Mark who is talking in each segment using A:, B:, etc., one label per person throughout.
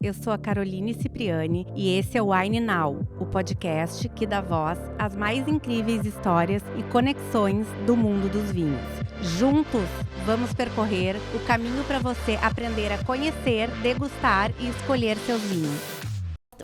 A: Eu sou a Caroline Cipriani e esse é o Wine Now, o podcast que dá voz às mais incríveis histórias e conexões do mundo dos vinhos. Juntos, vamos percorrer o caminho para você aprender a conhecer, degustar e escolher seus vinhos.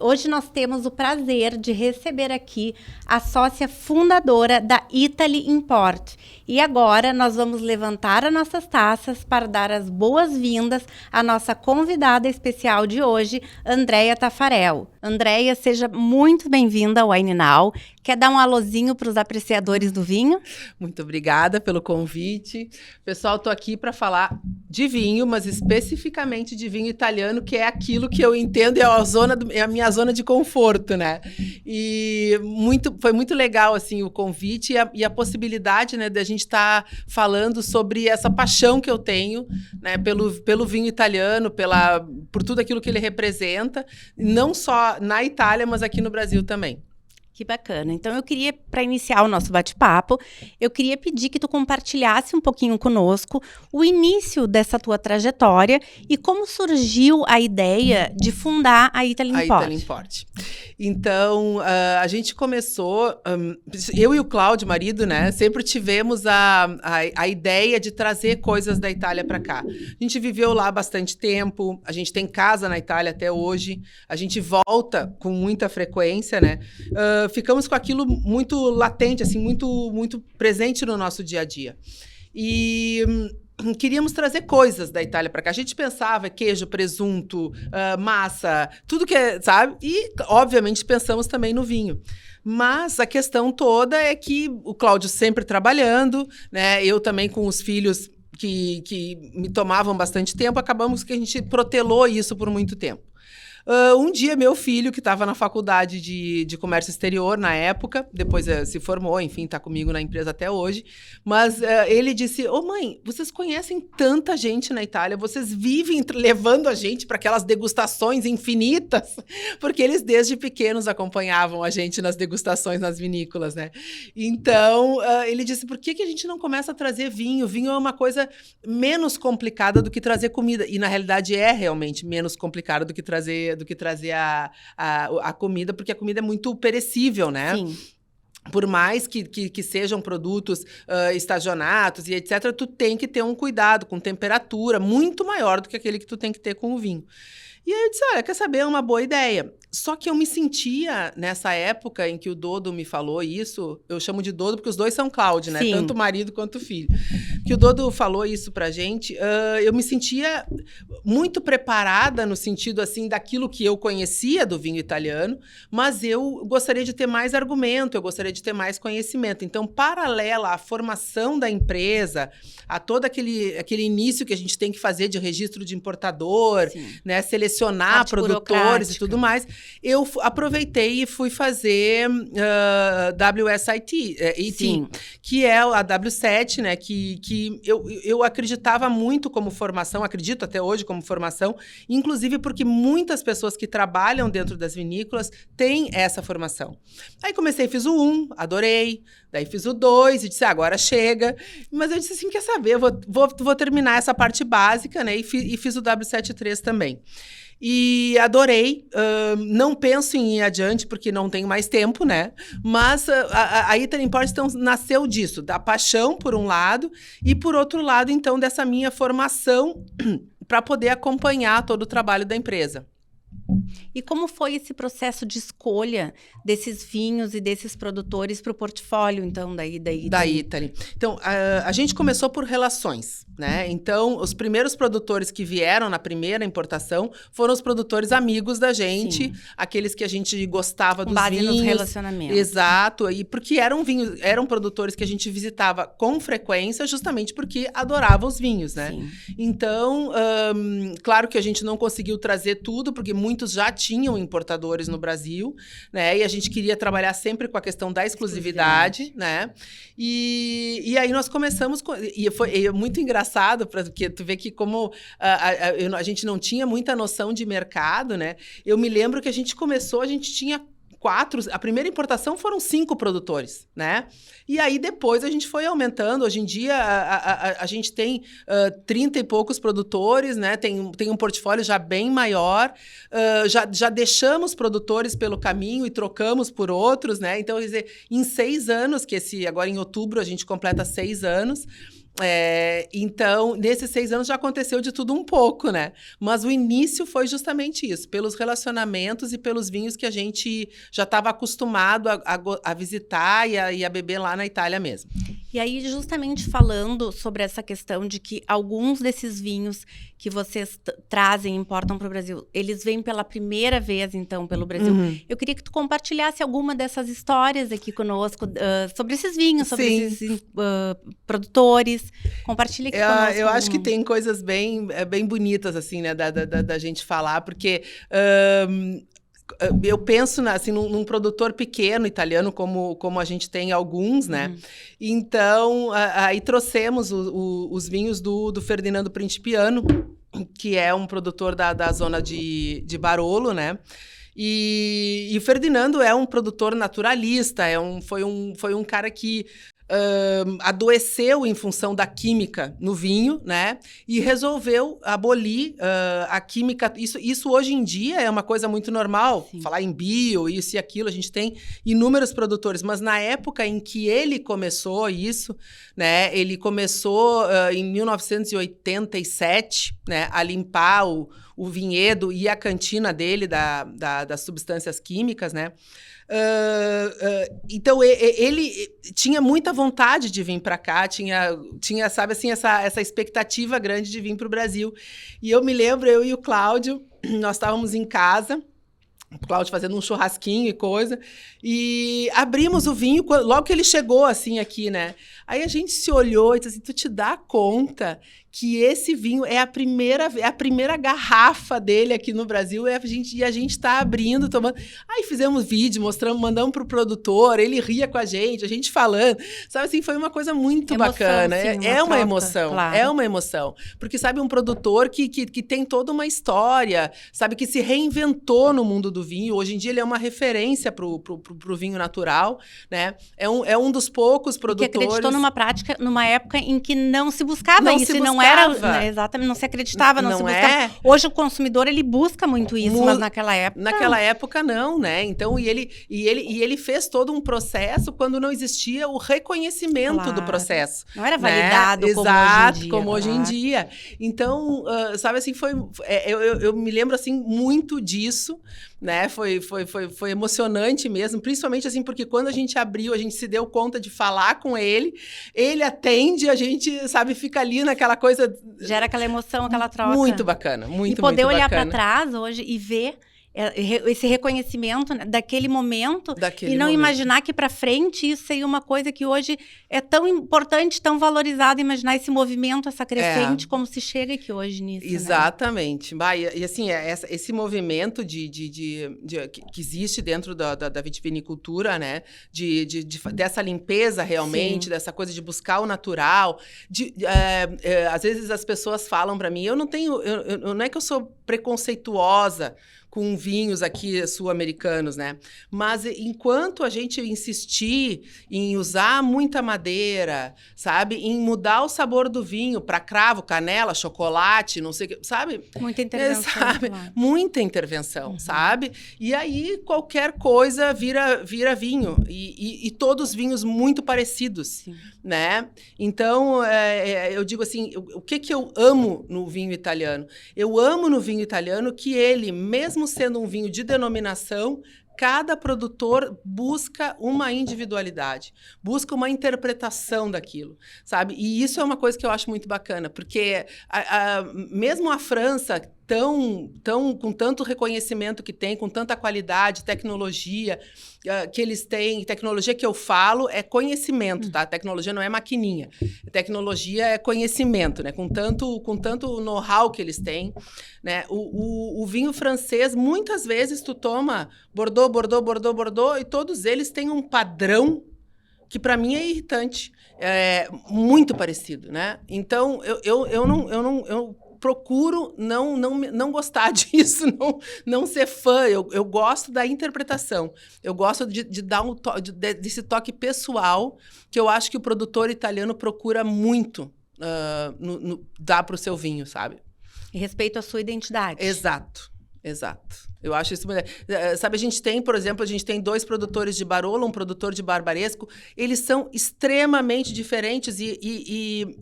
A: Hoje nós temos o prazer de receber aqui a sócia fundadora da Italy Import. E agora nós vamos levantar as nossas taças para dar as boas-vindas à nossa convidada especial de hoje, Andréia Taffarel. Andréia, seja muito bem-vinda ao Wine Now. Quer dar um alôzinho para os apreciadores do vinho?
B: Muito obrigada pelo convite. Pessoal, estou aqui para falar de vinho, mas especificamente de vinho italiano, que é aquilo que eu entendo, é a minha zona de conforto, né? E foi muito legal assim, o convite e a possibilidade, né, de a gente estar falando sobre essa paixão que eu tenho, né, pelo vinho italiano, por tudo aquilo que ele representa, não só na Itália, mas aqui no Brasil também.
A: Que bacana. Então, eu queria, para iniciar o nosso bate-papo, eu queria pedir que tu compartilhasse um pouquinho conosco o início dessa tua trajetória e como surgiu a ideia de fundar a Italy Import.
B: A Italy Import. Então, a gente começou, eu e o Cláudio, marido, né, sempre tivemos a ideia de trazer coisas da Itália para cá. A gente viveu lá bastante tempo, a gente tem casa na Itália até hoje, a gente volta com muita frequência, né? Ficamos com aquilo muito latente, assim, muito, muito presente no nosso dia a dia. E queríamos trazer coisas da Itália para cá. A gente pensava queijo, presunto, massa, tudo que é, sabe? E, obviamente, pensamos também no vinho. Mas a questão toda é que o Cláudio sempre trabalhando, né? Eu também com os filhos que me tomavam bastante tempo, acabamos que a gente protelou isso por muito tempo. Um dia, meu filho, que estava na faculdade de comércio exterior na época, depois se formou, enfim, está comigo na empresa até hoje, mas ele disse, mãe, vocês conhecem tanta gente na Itália, vocês vivem levando a gente para aquelas degustações infinitas, porque eles desde pequenos acompanhavam a gente nas degustações nas vinícolas, né? Então, ele disse, por que a gente não começa a trazer vinho? Vinho é uma coisa menos complicada do que trazer comida, e na realidade é realmente menos complicado do que trazer a comida, porque a comida é muito perecível, né?
A: Sim.
B: Por mais que sejam produtos estacionados e etc., tu tem que ter um cuidado com temperatura muito maior do que aquele que tu tem que ter com o vinho. E aí eu disse, olha, quer saber? É uma boa ideia. Só que eu me sentia, nessa época em que o Dodo me falou isso, eu chamo de Dodo porque os dois são Cláudio, né?
A: Sim.
B: Tanto o marido quanto o filho. Que o Dodo falou isso pra gente, eu me sentia muito preparada no sentido, assim, daquilo que eu conhecia do vinho italiano, mas eu gostaria de ter mais argumento, eu gostaria de ter mais conhecimento. Então, paralela à formação da empresa, a todo aquele início que a gente tem que fazer de registro de importador, né? Selecionar
A: parte
B: produtores e tudo mais, eu aproveitei e fui fazer WSIT, que é a W7, né, que eu acreditava muito como formação, acredito até hoje como formação, inclusive porque muitas pessoas que trabalham dentro das vinícolas têm essa formação. Aí comecei, fiz o 1, adorei, daí fiz o 2 e disse, agora chega. Mas eu disse assim, quer saber, eu vou terminar essa parte básica, né, e fiz o W73 também. E adorei, não penso em ir adiante porque não tenho mais tempo, né? Mas a Italy Import então, nasceu disso, da paixão por um lado e por outro lado, então, dessa minha formação para poder acompanhar todo o trabalho da empresa.
A: E como foi esse processo de escolha desses vinhos e desses produtores para o portfólio, então, da Italy?
B: Então, a gente começou por relações, né? Então, os primeiros produtores que vieram na primeira importação foram os produtores amigos da gente, aqueles que a gente gostava dos vinhos.
A: Nos relacionamentos.
B: Exato, e porque eram produtores que a gente visitava com frequência, justamente porque adorava os vinhos, né?
A: Sim.
B: Então, claro que a gente não conseguiu trazer tudo, porque muitos já tinham importadores no Brasil, né? E a gente queria trabalhar sempre com a questão da exclusividade, né? E aí nós começamos e foi muito engraçado, porque tu vê que como a gente não tinha muita noção de mercado, né? Eu me lembro que a gente tinha a primeira importação foram 5 produtores, né? E aí depois a gente foi aumentando. Hoje em dia a gente tem 30 e poucos produtores, né? Tem um portfólio já bem maior. Já deixamos produtores pelo caminho e trocamos por outros, né? Então, quer dizer, em 6 anos, agora em outubro a gente completa 6 anos. Então, nesses 6 anos já aconteceu de tudo um pouco, né? Mas o início foi justamente isso, pelos relacionamentos e pelos vinhos que a gente já estava acostumado a visitar e a beber lá na Itália mesmo.
A: E aí, justamente falando sobre essa questão de que alguns desses vinhos que vocês trazem, importam para o Brasil, eles vêm pela primeira vez, então, pelo Brasil. Eu queria que tu compartilhasse alguma dessas histórias aqui conosco, sobre esses vinhos, sobre esses produtores. Compartilha aqui conosco.
B: Eu acho que tem coisas bem bonitas, assim, né, da gente falar, porque... eu penso assim, num produtor pequeno italiano, como a gente tem alguns, né? Então, aí trouxemos os vinhos do Ferdinando Principiano, que é um produtor da zona de Barolo, né? E o Ferdinando é um produtor naturalista, foi um cara que adoeceu em função da química no vinho, né? E resolveu abolir a química. Isso hoje em dia é uma coisa muito normal. Sim. Falar em bio, isso e aquilo, a gente tem inúmeros produtores. Mas na época em que ele começou isso, né? Ele começou em 1987, né? A limpar o vinhedo e a cantina dele das substâncias químicas, né? Então ele tinha muita vontade de vir para cá, tinha, sabe assim, essa expectativa grande de vir para o Brasil. E eu me lembro, eu e o Cláudio, nós estávamos em casa, o Cláudio fazendo um churrasquinho e coisa, e abrimos o vinho logo que ele chegou assim aqui, né? Aí a gente se olhou e disse assim, tu te dá conta que esse vinho é a primeira garrafa dele aqui no Brasil, e a gente está abrindo, tomando. Aí fizemos vídeo, mostramos, mandamos para o produtor, ele ria com a gente falando. Sabe assim, foi uma coisa muito bacana. Sim, é uma emoção, claro. É uma emoção. Porque, sabe, um produtor que tem toda uma história, sabe, que se reinventou no mundo do vinho. Hoje em dia ele é uma referência para o vinho natural, né? É um dos poucos produtores...
A: Que acreditou numa prática, numa época em que não se buscava isso, não era, né, exatamente, não se acreditava, não se buscava. Hoje o consumidor, ele busca muito isso, mas naquela época...
B: Naquela época não, né? Então, e ele fez todo um processo quando não existia o reconhecimento do processo.
A: Não era validado, né?
B: como hoje em dia. Então, sabe assim, eu me lembro assim muito disso, né? Foi emocionante mesmo, principalmente assim, porque quando a gente abriu, a gente se deu conta de falar com ele atende, a gente, sabe, fica ali naquela coisa...
A: Gera aquela emoção, aquela troca.
B: Muito bacana, muito
A: bacana. E poder olhar
B: para
A: trás hoje e ver esse reconhecimento, né, daquele momento e não imaginar que para frente isso seria uma coisa que hoje é tão importante, tão valorizado, imaginar esse movimento, essa crescente, como se chega aqui hoje nisso.
B: Exatamente. Né? E assim, esse movimento que existe dentro da vitivinicultura, né? Dessa limpeza realmente, dessa coisa de buscar o natural. Às vezes as pessoas falam para mim, não é que eu sou preconceituosa com vinhos aqui sul-americanos, né? Mas enquanto a gente insistir em usar muita madeira, sabe? Em mudar o sabor do vinho para cravo, canela, chocolate, não sei o que, sabe?
A: Muita intervenção.
B: Sabe? Muita intervenção, sabe? E aí qualquer coisa vira vinho. E todos vinhos muito parecidos, né? Então, eu digo assim, o que eu amo no vinho italiano? Eu amo no vinho italiano que ele, mesmo sendo um vinho de denominação, cada produtor busca uma individualidade, busca uma interpretação daquilo, sabe? E isso é uma coisa que eu acho muito bacana, porque mesmo a França, com tanto reconhecimento que tem, com tanta qualidade, tecnologia que eles têm, tecnologia que eu falo é conhecimento, tá? Tecnologia não é maquininha, tecnologia é conhecimento, né? Com tanto know-how que eles têm, né? O vinho francês, muitas vezes tu toma Bordeaux, e todos eles têm um padrão que para mim é irritante, muito parecido, né? Então, eu procuro não gostar disso, não ser fã. Eu gosto da interpretação. Eu gosto de dar desse toque pessoal que eu acho que o produtor italiano procura muito dar para o seu vinho, sabe?
A: E respeito à sua identidade.
B: Exato. Eu acho isso... Sabe, por exemplo, a gente tem 2 produtores de Barolo, um produtor de Barbaresco. Eles são extremamente diferentes e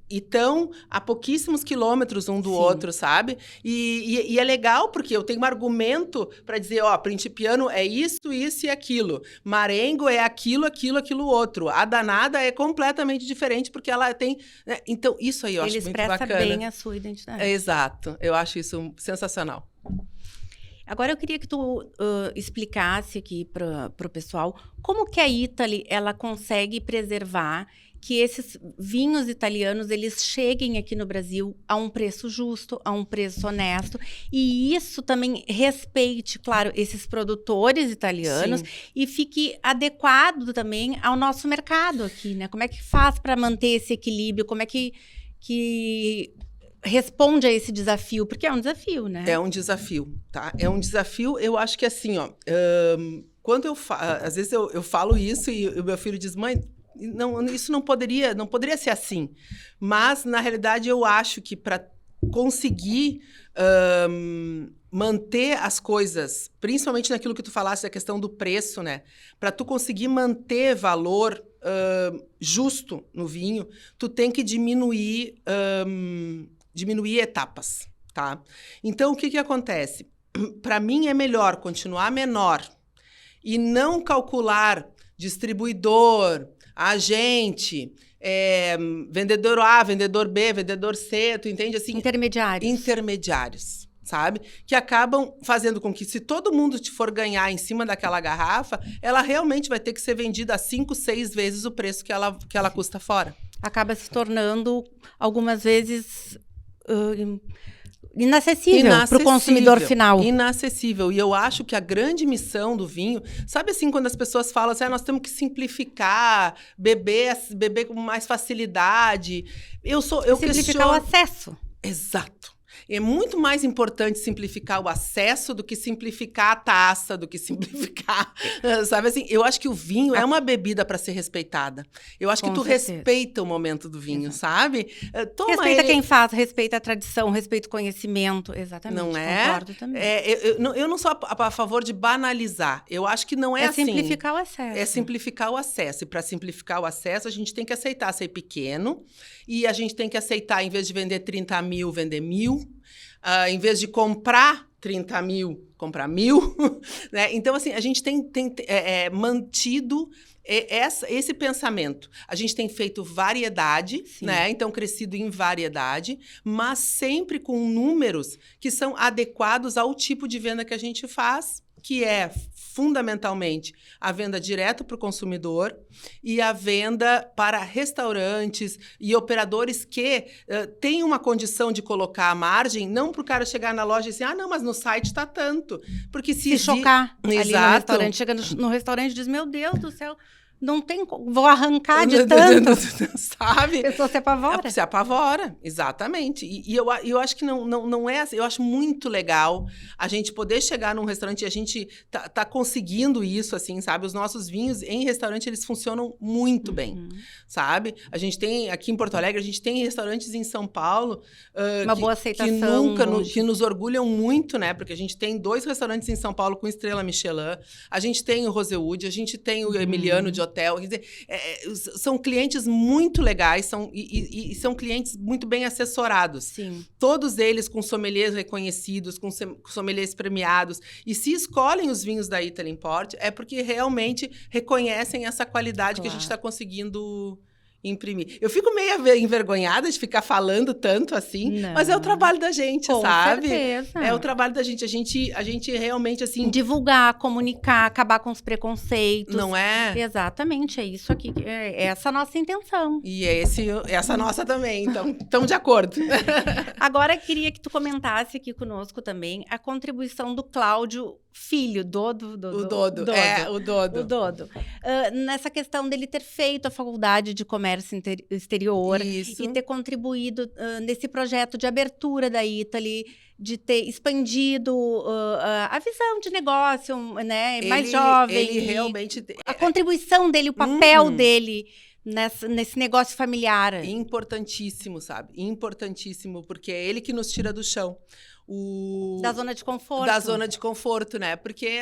B: estão a pouquíssimos quilômetros um do outro, sabe? E é legal porque eu tenho um argumento para dizer, Principiano é isso e aquilo. Marengo é aquilo, outro. A Danada é completamente diferente porque ela tem... Né? Então, isso aí eu acho muito bacana.
A: Ele expressa bem a sua identidade.
B: Exato. Eu acho isso sensacional.
A: Agora, eu queria que tu explicasse aqui para o pessoal como que a Italy ela consegue preservar que esses vinhos italianos eles cheguem aqui no Brasil a um preço justo, a um preço honesto, e isso também respeite, claro, esses produtores italianos. Sim. E fique adequado também ao nosso mercado aqui, né? Como é que faz para manter esse equilíbrio? Como é que responde a esse desafio? Porque é um desafio, né?
B: É um desafio, tá? É um desafio, eu acho que assim, quando às vezes eu falo isso e o meu filho diz, mãe, isso não poderia ser assim. Mas, na realidade, eu acho que para conseguir manter as coisas, principalmente naquilo que tu falaste, da questão do preço, né? Para tu conseguir manter valor justo no vinho, tu tem que diminuir etapas, tá? Então, o que acontece? Para mim, é melhor continuar menor e não calcular distribuidor, agente, vendedor A, vendedor B, vendedor C, tu entende? Assim, intermediários, sabe? Que acabam fazendo com que, se todo mundo te for ganhar em cima daquela garrafa, ela realmente vai ter que ser vendida a 5, 6 vezes o preço que ela custa fora.
A: Acaba se tornando, algumas vezes... inacessível para o consumidor final.
B: Inacessível. E eu acho que a grande missão do vinho... Sabe assim, quando as pessoas falam assim, nós temos que simplificar, beber com mais facilidade.
A: Simplificar o acesso.
B: Exato. É muito mais importante simplificar o acesso do que simplificar a taça, do que simplificar... Sabe assim, eu acho que o vinho é uma bebida para ser respeitada. Eu acho que tu respeita o momento do vinho, sabe?
A: Respeita quem faz, respeita a tradição, respeita o conhecimento. Exatamente,
B: não é?
A: Concordo também.
B: Eu não sou a favor de banalizar. Eu acho que não é assim.
A: É simplificar o acesso.
B: É simplificar o acesso. E para simplificar o acesso, a gente tem que aceitar ser pequeno. E a gente tem que aceitar, em vez de vender 30 mil, vender 1.000. Em vez de comprar 30 mil, comprar 1.000. Né? Então, assim, a gente tem mantido esse pensamento. A gente tem feito variedade, né? Então, crescido em variedade, mas sempre com números que são adequados ao tipo de venda que a gente faz, que é fundamentalmente a venda direto para o consumidor e a venda para restaurantes e operadores que têm uma condição de colocar a margem, não para o cara chegar na loja e dizer, não, mas no site está tanto. Porque se
A: chocar ali no restaurante, chega no restaurante e diz, meu Deus do céu, não tem... Vou arrancar de tanto.
B: Sabe?
A: A pessoa se apavora.
B: Se apavora, exatamente. E eu acho que não é assim. Eu acho muito legal a gente poder chegar num restaurante e a gente tá conseguindo isso, assim, sabe? Os nossos vinhos em restaurante, eles funcionam muito bem, sabe? A gente tem, aqui em Porto Alegre, a gente tem restaurantes em São Paulo...
A: Uma boa aceitação.
B: Que nos orgulham muito, né? Porque a gente tem 2 restaurantes em São Paulo com estrela Michelin. A gente tem o Rosewood, a gente tem o Emiliano de hotel. Quer dizer, são clientes muito legais, são clientes muito bem assessorados.
A: Sim.
B: Todos eles com sommeliers reconhecidos, com sommeliers premiados. E se escolhem os vinhos da Italy Import, é porque realmente reconhecem essa qualidade que a gente está conseguindo imprimir. Eu fico meio envergonhada de ficar falando tanto assim, mas é o trabalho da gente, sabe?
A: Com certeza.
B: É o trabalho da gente. A gente realmente, assim...
A: Divulgar, comunicar, acabar com os preconceitos.
B: Não é?
A: Exatamente, é isso aqui. É essa a nossa intenção.
B: E essa nossa também, então, estamos de acordo.
A: Agora, queria que tu comentasse aqui conosco também a contribuição do Cláudio filho,
B: O Dodo.
A: O Dodo. Nessa questão dele ter feito a faculdade de comércio exterior
B: Isso.
A: e ter contribuído nesse projeto de abertura da Italy, de ter expandido a visão de negócio, né, mais jovem.
B: Ele realmente...
A: A contribuição dele, o papel dele nesse negócio familiar.
B: Importantíssimo, sabe? Importantíssimo, porque é ele que nos tira do chão.
A: Da zona de conforto.
B: Da zona de conforto, né? Porque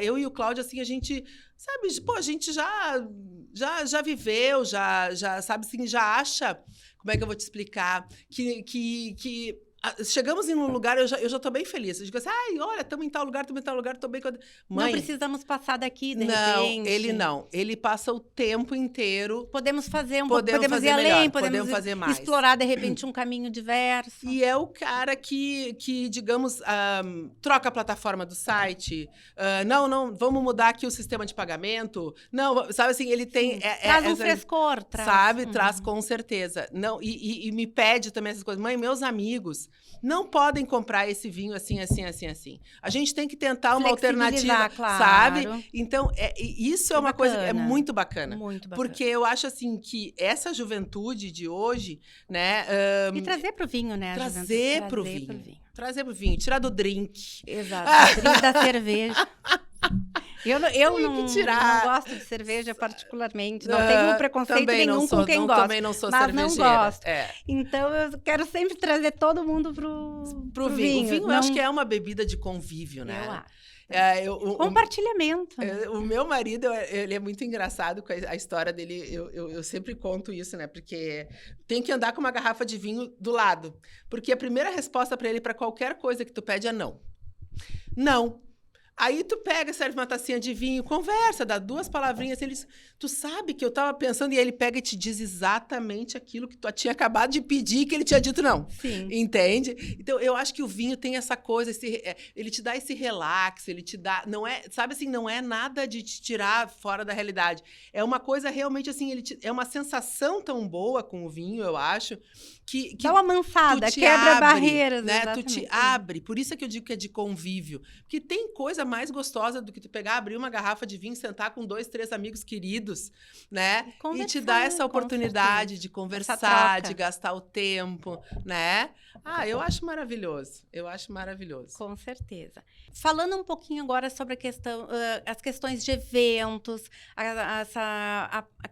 B: eu e o Cláudio, assim, a gente, sabe, pô, a gente já viveu, já sabe, assim, já acha, como é que eu vou te explicar, que chegamos em um lugar, eu já tô bem feliz. Eu digo assim, ai, olha, estamos em tal lugar, tô bem... Mãe,
A: não precisamos passar daqui, de
B: não,
A: repente.
B: ele não. Ele passa o tempo inteiro...
A: Podemos fazer
B: podemos
A: ir além,
B: podemos fazer mais.
A: Explorar, de repente, um caminho diverso.
B: E é o cara que digamos, troca a plataforma do site. Não, vamos mudar aqui o sistema de pagamento. Não, sabe assim, ele tem...
A: traz um frescor.
B: Sabe, traz com certeza. Não, e me pede também essas coisas. Mãe, meus amigos não podem comprar esse vinho assim. A gente tem que tentar uma alternativa,
A: claro.
B: Sabe? Então, isso é uma coisa que é muito bacana.
A: Muito bacana.
B: Porque eu acho, assim, que essa juventude de hoje, né...
A: e trazer pro vinho, né?
B: Trazer pro vinho. Tirar do drink.
A: Exato. Drink da cerveja. Eu não gosto de cerveja particularmente. Não tenho preconceito nenhum com quem gosta.
B: Também não sou
A: mas
B: cervejeira.
A: Não gosto. Então, eu quero sempre trazer todo mundo pro vinho.
B: O vinho, eu acho que é uma bebida de convívio, né?
A: Eu acho. Compartilhamento.
B: O meu marido, ele é muito engraçado com a história dele. Eu sempre conto isso, né? Porque tem que andar com uma garrafa de vinho do lado. Porque a primeira resposta para ele, para qualquer coisa que tu pede, é não. Não. Aí tu pega, serve uma tacinha de vinho, conversa, dá 2 palavrinhas, ele diz, tu sabe que eu tava pensando, e aí ele pega e te diz exatamente aquilo que tu tinha acabado de pedir, que ele tinha dito não.
A: Sim.
B: Entende? Então, eu acho que o vinho tem essa coisa, ele te dá esse relax, ele te dá, não é, sabe assim, não é nada de te tirar fora da realidade. É uma coisa realmente assim, é uma sensação tão boa com o vinho, eu acho, que
A: dá uma mansada, quebra barreiras,
B: né? Tu te abre, por isso é que eu digo que é de convívio, porque tem coisa mais gostosa do que tu pegar, abrir uma garrafa de vinho, sentar com 2, 3 amigos queridos, né? E te dar essa oportunidade de conversar, de gastar o tempo, né? Eu acho maravilhoso.
A: Com certeza. Falando um pouquinho agora sobre as questões de eventos, a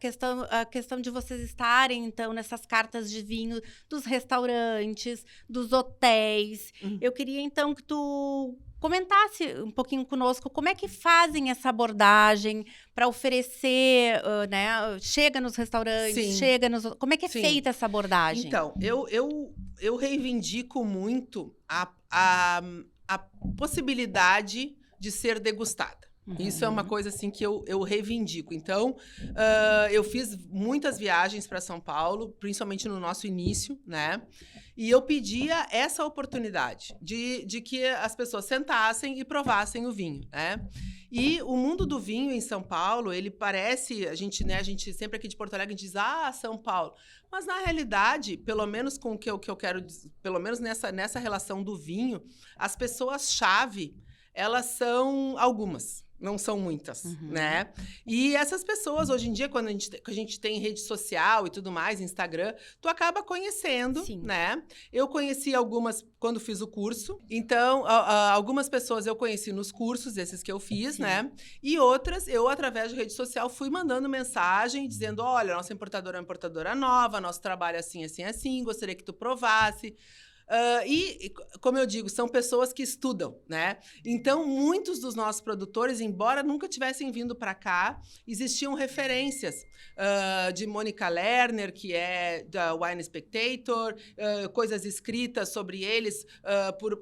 A: questão de vocês estarem, então, nessas cartas de vinho dos restaurantes, dos hotéis. Eu queria, então, que tu comentasse um pouquinho conosco como é que fazem essa abordagem para oferecer, né? Chega nos restaurantes, como é que é feita essa abordagem?
B: Então, eu reivindico muito a possibilidade de ser degustada. Isso é uma coisa assim que eu reivindico. Então, eu fiz muitas viagens para São Paulo, principalmente no nosso início, né? E eu pedia essa oportunidade de que as pessoas sentassem e provassem o vinho, né? E o mundo do vinho em São Paulo, ele parece, a gente sempre aqui de Porto Alegre, a gente diz, São Paulo. Mas, na realidade, pelo menos com o que eu quero dizer, pelo menos nessa relação do vinho, as pessoas-chave, elas são algumas. Não são muitas, né? E essas pessoas, hoje em dia, quando a gente tem rede social e tudo mais, Instagram, tu acaba conhecendo, né? Eu conheci algumas quando fiz o curso. Então, algumas pessoas eu conheci nos cursos, esses que eu fiz, né? E outras, eu, através de rede social, fui mandando mensagem, dizendo, olha, nossa importadora é uma importadora nova, nosso trabalho é assim, gostaria que tu provasse. E, como eu digo, são pessoas que estudam, né? Então, muitos dos nossos produtores, embora nunca tivessem vindo para cá, existiam referências de Mônica Lerner, que é da Wine Spectator, coisas escritas sobre eles por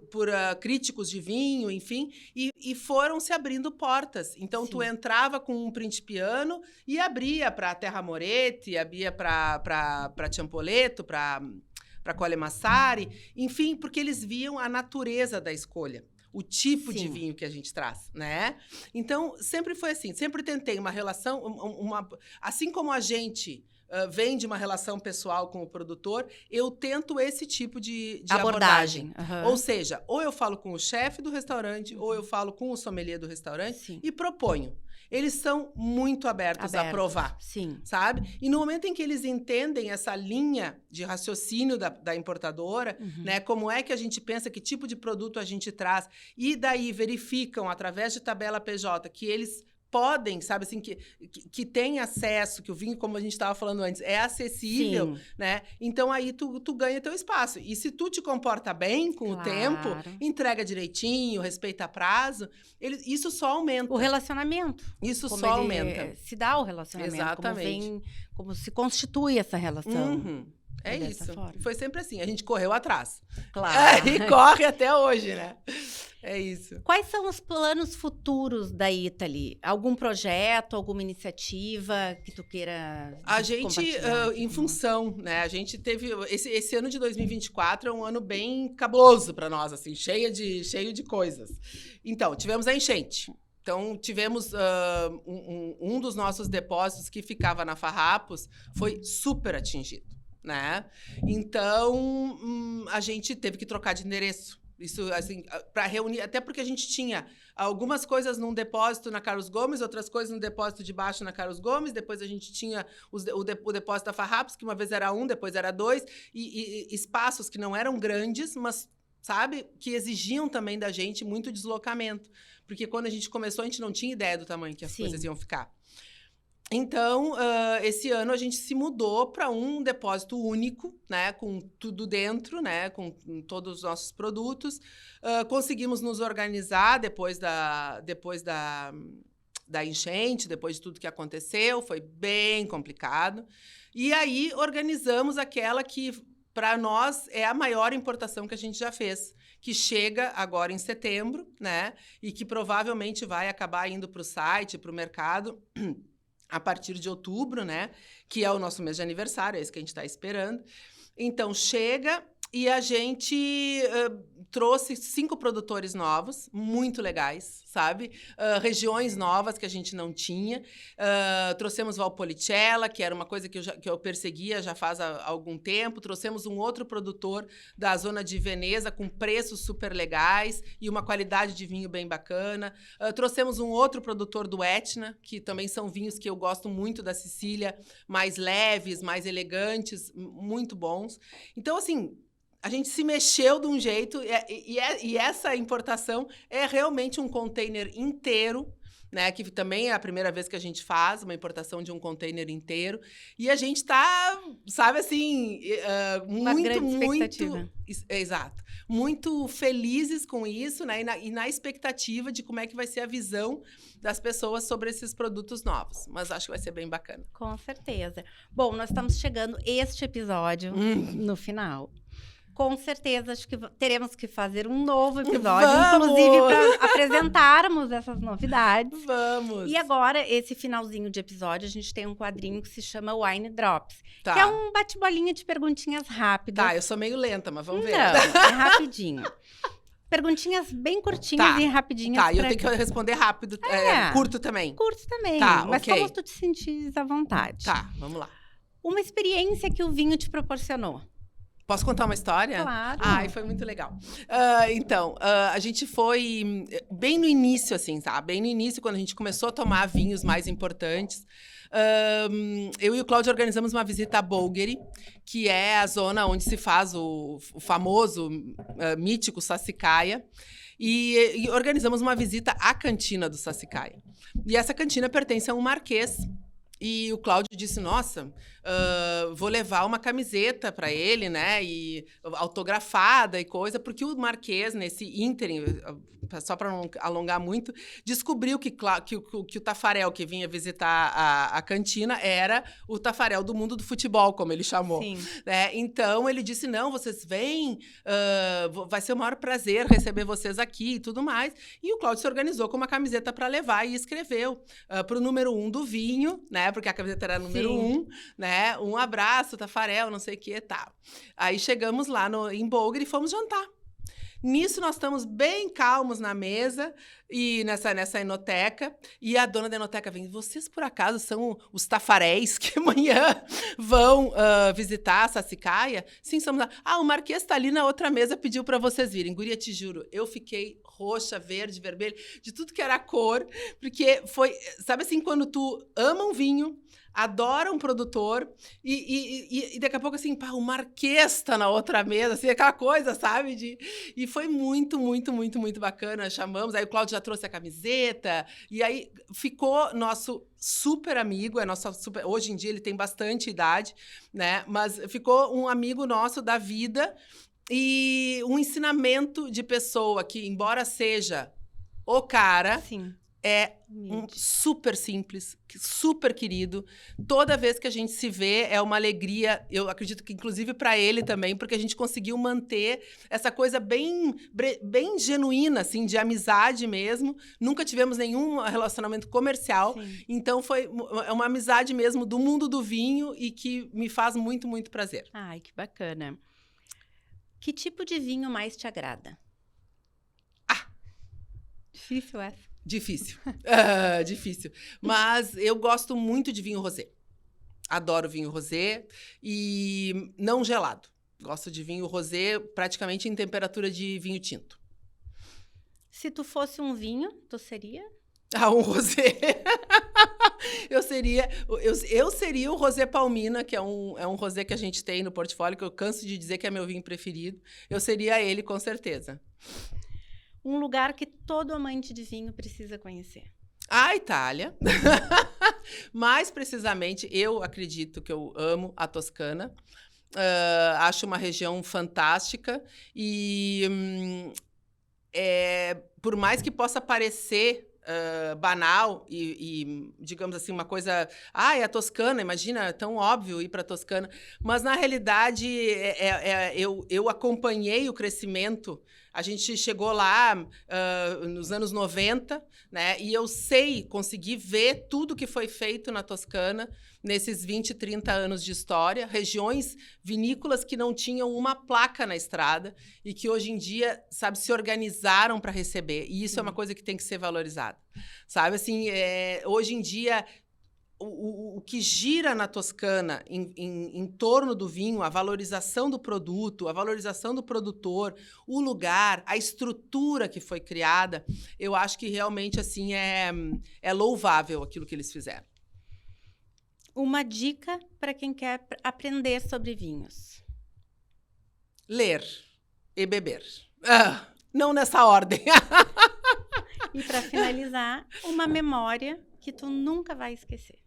B: críticos de vinho, enfim, e foram se abrindo portas. Então, tu entrava com um principiano e abria para Terra Moretti, abria para Ciampoleto, para Colle Massari, enfim, porque eles viam a natureza da escolha, o tipo de vinho que a gente traz, né? Então, sempre foi assim, sempre tentei uma relação, assim como a gente vem de uma relação pessoal com o produtor, eu tento esse tipo de abordagem. Ou seja, ou eu falo com o chefe do restaurante, ou eu falo com o sommelier do restaurante e proponho. Eles são muito abertos a provar, sabe? E no momento em que eles entendem essa linha de raciocínio da importadora, né? Como é que a gente pensa, que tipo de produto a gente traz, e daí verificam, através de tabela PJ, que eles podem, sabe, assim, que tem acesso, que o vinho, como a gente estava falando antes, é acessível, né? Então, aí tu ganha teu espaço. E se tu te comporta bem com o tempo, entrega direitinho, respeita prazo, isso só aumenta.
A: O relacionamento.
B: Isso só aumenta.
A: Se dá o relacionamento.
B: Exatamente.
A: Como se constitui essa relação.
B: É isso. Foi sempre assim. A gente correu atrás.
A: Claro.
B: E corre até hoje, né? É isso.
A: Quais são os planos futuros da Italy? Algum projeto, alguma iniciativa que tu queira
B: A gente, em função, né? A gente teve... Esse ano de 2024 é um ano bem cabuloso para nós, assim, cheio de coisas. Então, tivemos a enchente. Então, tivemos um dos nossos depósitos que ficava na Farrapos, foi super atingido, né? Então, a gente teve que trocar de endereço. Isso, assim, para reunir, até porque a gente tinha algumas coisas num depósito na Carlos Gomes, outras coisas no depósito de baixo na Carlos Gomes, depois a gente tinha o depósito da Farrapos, que uma vez era 1, depois era 2, e espaços que não eram grandes, mas, sabe, que exigiam também da gente muito deslocamento. Porque quando a gente começou, a gente não tinha ideia do tamanho que as coisas iam ficar. Então, esse ano a gente se mudou para um depósito único, né, com tudo dentro, né, com todos os nossos produtos. Conseguimos nos organizar depois da enchente, depois de tudo que aconteceu, foi bem complicado. E aí organizamos aquela que, para nós, é a maior importação que a gente já fez, que chega agora em setembro, né, e que provavelmente vai acabar indo para o site, para o mercado, a partir de outubro, né? Que é o nosso mês de aniversário, é isso que a gente está esperando. Então, chega e a gente trouxe 5 produtores novos, muito legais, sabe? Regiões novas que a gente não tinha. Trouxemos Valpolicella, que era uma coisa que eu perseguia já faz algum tempo. Trouxemos um outro produtor da zona de Veneza, com preços super legais e uma qualidade de vinho bem bacana. Trouxemos um outro produtor do Etna, que também são vinhos que eu gosto muito da Sicília, mais leves, mais elegantes, muito bons. Então, assim, a gente se mexeu de um jeito, e essa importação é realmente um container inteiro, né? Que também é a primeira vez que a gente faz uma importação de um container inteiro. E a gente está, sabe, assim, muito... Exato. Muito felizes com isso, né? E na expectativa de como é que vai ser a visão das pessoas sobre esses produtos novos. Mas acho que vai ser bem bacana.
A: Com certeza. Bom, nós estamos chegando este episódio no final. Com certeza, acho que teremos que fazer um novo episódio, inclusive para apresentarmos essas novidades.
B: Vamos!
A: E agora, esse finalzinho de episódio, a gente tem um quadrinho que se chama Wine Drops, que é um bate-bolinha de perguntinhas rápidas.
B: Tá, eu sou meio lenta, mas vamos ver.
A: Não, é rapidinho. Perguntinhas bem curtinhas e rapidinhas.
B: Tá, eu tenho que responder rápido, curto também.
A: Curto também,
B: tá,
A: mas como tu te sentires à vontade.
B: Tá, vamos lá.
A: Uma experiência que o vinho te proporcionou.
B: Posso contar uma história?
A: Claro.
B: Ai, foi muito legal. Então, a gente foi bem no início, assim, sabe? Bem no início, quando a gente começou a tomar vinhos mais importantes. Eu e o Cláudio organizamos uma visita a Bolgheri, que é a zona onde se faz o famoso, mítico Sassicaia. E organizamos uma visita à cantina do Sassicaia. E essa cantina pertence a um marquês. E o Cláudio disse, nossa, vou levar uma camiseta para ele, né, e autografada e coisa, porque o Marquês, nesse ínterim, só para não alongar muito, descobriu que o Tafarel que vinha visitar a cantina era o Tafarel do mundo do futebol, como ele chamou.
A: Sim.
B: Né? Então, ele disse, não, vocês vêm, vai ser o maior prazer receber vocês aqui e tudo mais. E o Cláudio se organizou com uma camiseta para levar e escreveu para o número 1 do vinho, né, porque a camiseta era número 1, né, um abraço, Tafarel, não sei o que e tal. Aí chegamos lá em Bolgheri e fomos jantar. Nisso, nós estamos bem calmos na mesa e nessa enoteca. E a dona da enoteca vem, vocês, por acaso, são os tafaréis que amanhã vão visitar a Sassicaia? Sim, somos lá. O Marquês está ali na outra mesa, pediu para vocês virem. Guria, te juro, eu fiquei roxa, verde, vermelha, de tudo que era cor, porque foi, sabe assim, quando tu ama um vinho, adora um produtor e daqui a pouco, assim, o Marquês tá na outra mesa, assim, aquela coisa, sabe? E foi muito, muito, muito, muito bacana. Chamamos, aí o Cláudio já trouxe a camiseta, e aí ficou nosso super amigo, hoje em dia ele tem bastante idade, né? Mas ficou um amigo nosso da vida e um ensinamento de pessoa que, embora seja o cara...
A: Sim.
B: É super simples, super querido. Toda vez que a gente se vê, é uma alegria. Eu acredito que, inclusive, para ele também, porque a gente conseguiu manter essa coisa bem genuína, assim, de amizade mesmo. Nunca tivemos nenhum relacionamento comercial.
A: Sim.
B: Então, foi uma amizade mesmo do mundo do vinho e que me faz muito, muito prazer.
A: Ai, que bacana. Que tipo de vinho mais te agrada? Difícil essa.
B: Difícil. Difícil. Mas eu gosto muito de vinho rosé. Adoro vinho rosé e não gelado. Gosto de vinho rosé praticamente em temperatura de vinho tinto.
A: Se tu fosse um vinho, tu seria?
B: Um rosé. Eu seria o Rosé Palmina, que é um rosé que a gente tem no portfólio, que eu canso de dizer que é meu vinho preferido. Eu seria ele, com certeza.
A: Um lugar que todo amante de vinho precisa conhecer.
B: A Itália. Mais precisamente, eu acredito que eu amo a Toscana. Acho uma região fantástica. E por mais que possa parecer banal e, digamos assim, uma coisa... é a Toscana, imagina, é tão óbvio ir para a Toscana. Mas, na realidade, eu acompanhei o crescimento. A gente chegou lá nos anos 90, né? E eu consegui ver tudo que foi feito na Toscana nesses 20, 30 anos de história. Regiões vinícolas que não tinham uma placa na estrada e que hoje em dia, sabe, se organizaram para receber. E isso é uma coisa que tem que ser valorizada. Sabe, assim, hoje em dia... O que gira na Toscana em torno do vinho, a valorização do produto, a valorização do produtor, o lugar, a estrutura que foi criada, eu acho que realmente assim é louvável aquilo que eles fizeram.
A: Uma dica para quem quer aprender sobre vinhos?
B: Ler e beber. Não nessa ordem.
A: E para finalizar, uma memória que tu nunca vai esquecer.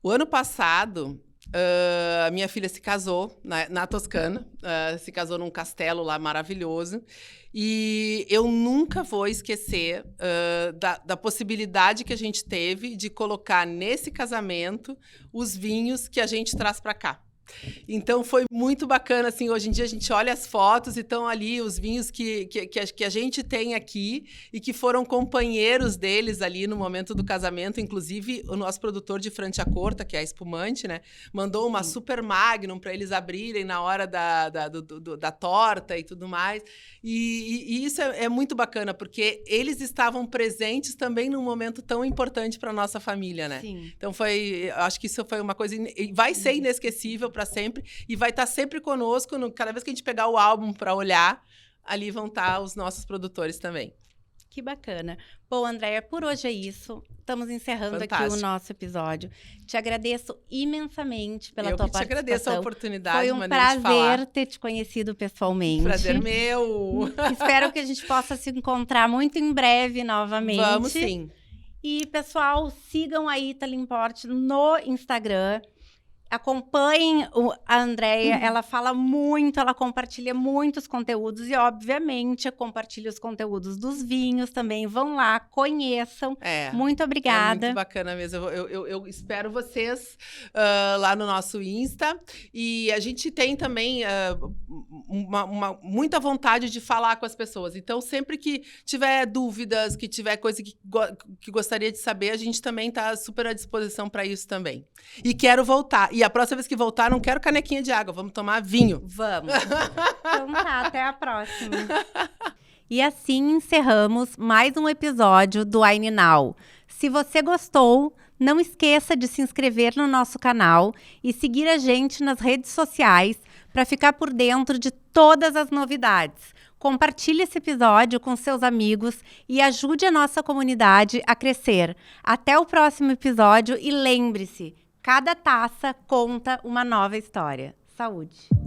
B: O ano passado, minha filha se casou na Toscana, se casou num castelo lá maravilhoso, e eu nunca vou esquecer da possibilidade que a gente teve de colocar nesse casamento os vinhos que a gente traz para cá. Então, foi muito bacana, assim, hoje em dia a gente olha as fotos e estão ali os vinhos que a gente tem aqui e que foram companheiros deles ali no momento do casamento. Inclusive, o nosso produtor de Franciacorta, que é a espumante, né, mandou uma super magnum para eles abrirem na hora da torta e tudo mais. E isso é muito bacana, porque eles estavam presentes também num momento tão importante para nossa família, né?
A: Sim.
B: Então, acho que isso foi uma coisa... vai ser inesquecível para sempre e vai estar sempre conosco. Cada vez que a gente pegar o álbum para olhar, ali vão estar os nossos produtores também.
A: Que bacana. Bom, Andréia, por hoje é isso. Estamos encerrando
B: Fantástico.
A: Aqui o nosso episódio. Te agradeço imensamente pela tua participação.
B: Eu te agradeço a oportunidade.
A: Foi um prazer ter te conhecido pessoalmente.
B: Prazer meu.
A: Espero que a gente possa se encontrar muito em breve novamente.
B: Vamos sim.
A: E, pessoal, sigam a Italy Import no Instagram. Acompanhem a Andréia, ela fala muito, ela compartilha muitos conteúdos e, obviamente, compartilha os conteúdos dos vinhos também. Vão lá, conheçam. Muito obrigada.
B: É muito bacana mesmo. Eu espero vocês lá no nosso Insta. E a gente tem também muita vontade de falar com as pessoas. Então, sempre que tiver dúvidas, que tiver coisa que gostaria de saber, a gente também está super à disposição para isso também. E quero voltar. E E a próxima vez que voltar, não quero canequinha de água, vamos tomar vinho.
A: Vamos. Então tá, até a próxima. E assim encerramos mais um episódio do Wine Now. Se você gostou, não esqueça de se inscrever no nosso canal e seguir a gente nas redes sociais para ficar por dentro de todas as novidades. Compartilhe esse episódio com seus amigos e ajude a nossa comunidade a crescer. Até o próximo episódio e lembre-se, cada taça conta uma nova história. Saúde!